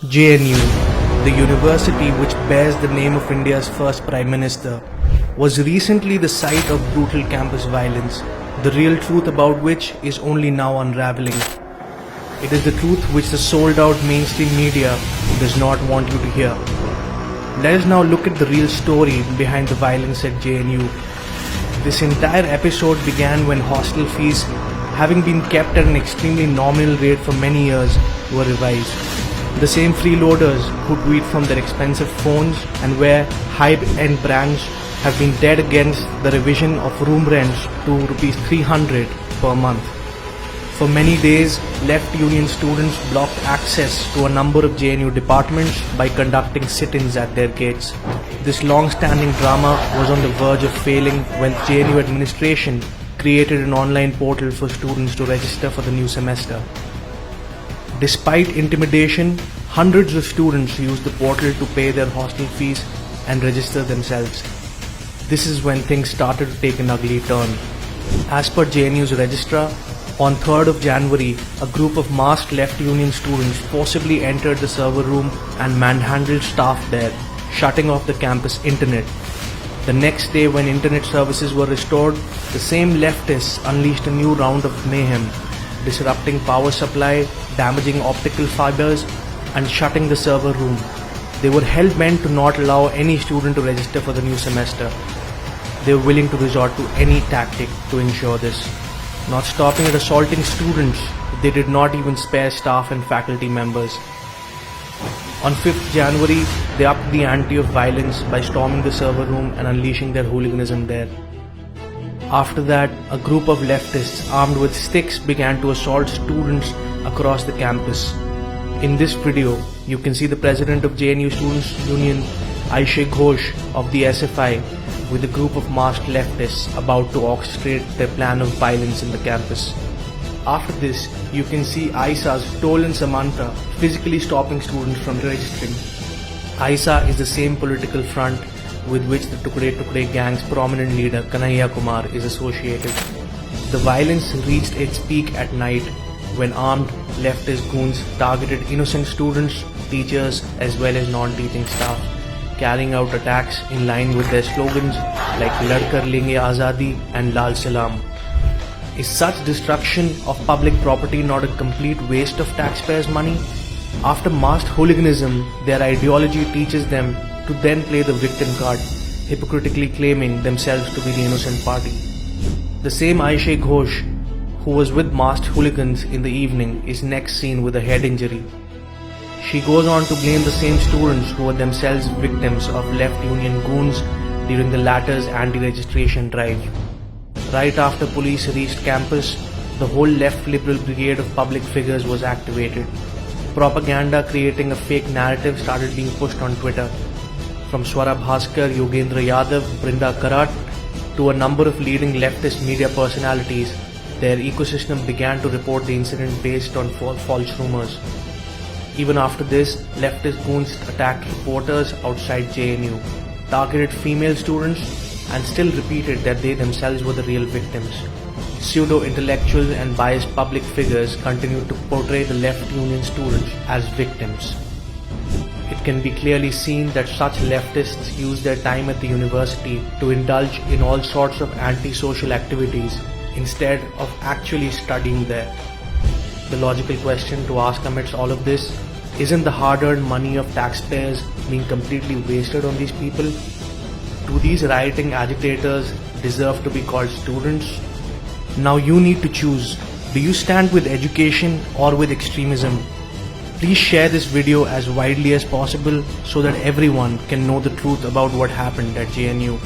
JNU, the university which bears the name of India's first Prime Minister, was recently the site of brutal campus violence, the real truth about which is only now unraveling. It is the truth which the sold-out mainstream media does not want you to hear. Let us now look at the real story behind the violence at JNU. This entire episode began when hostel fees, having been kept at an extremely nominal rate for many years, were revised. The same freeloaders who tweet from their expensive phones and wear high-end brands have been dead against the revision of room rents to Rs 300 per month. For many days, left union students blocked access to a number of JNU departments by conducting sit-ins at their gates. This long-standing drama was on the verge of failing when JNU administration created an online portal for students to register for the new semester. Despite intimidation, hundreds of students used the portal to pay their hostel fees and register themselves. This is when things started to take an ugly turn. As per JNU's registrar, on 3rd of January, a group of masked left union students forcibly entered the server room and manhandled staff there, shutting off the campus internet. The next day, when internet services were restored, the same leftists unleashed a new round of mayhem, disrupting power supply, damaging optical fibers, and shutting the server room. They were hell-bent to not allow any student to register for the new semester. They were willing to resort to any tactic to ensure this. Not stopping at assaulting students, they did not even spare staff and faculty members. On 5th January, they upped the ante of violence by storming the server room and unleashing their hooliganism there. After that, a group of leftists armed with sticks began to assault students across the campus. In this video, you can see the president of JNU Students' Union, Aisha Ghosh of the SFI, with a group of masked leftists about to orchestrate their plan of violence in the campus. After this, you can see Aisa's Toll and Samantha physically stopping students from registering. Aisa is the same political front with which the Tukde gang's prominent leader Kanhaiya Kumar is associated. The violence reached its peak at night when armed leftist goons targeted innocent students, teachers as well as non-teaching staff, carrying out attacks in line with their slogans like Lad Kar Lenge Azadi and Lal Salam. Is such destruction of public property not a complete waste of taxpayers' money? After masked hooliganism, their ideology teaches them to then play the victim card, hypocritically claiming themselves to be the innocent party. The same Aisha Ghosh, who was with masked hooligans in the evening, is next seen with a head injury. She goes on to blame the same students who were themselves victims of left union goons during the latter's anti-registration drive. Right after police reached campus, the whole left liberal brigade of public figures was activated. Propaganda creating a fake narrative started being pushed on Twitter. From Swara Bhaskar, Yogendra Yadav, Brinda Karat, to a number of leading leftist media personalities, their ecosystem began to report the incident based on false rumors. Even after this, leftist goons attacked reporters outside JNU, targeted female students, and still repeated that they themselves were the real victims. Pseudo-intellectuals and biased public figures continued to portray the left union students as victims. It can be clearly seen that such leftists use their time at the university to indulge in all sorts of anti-social activities instead of actually studying there. The logical question to ask amidst all of this, isn't the hard-earned money of taxpayers being completely wasted on these people? Do these rioting agitators deserve to be called students? Now you need to choose. Do you stand with education or with extremism? Please share this video as widely as possible so that everyone can know the truth about what happened at JNU.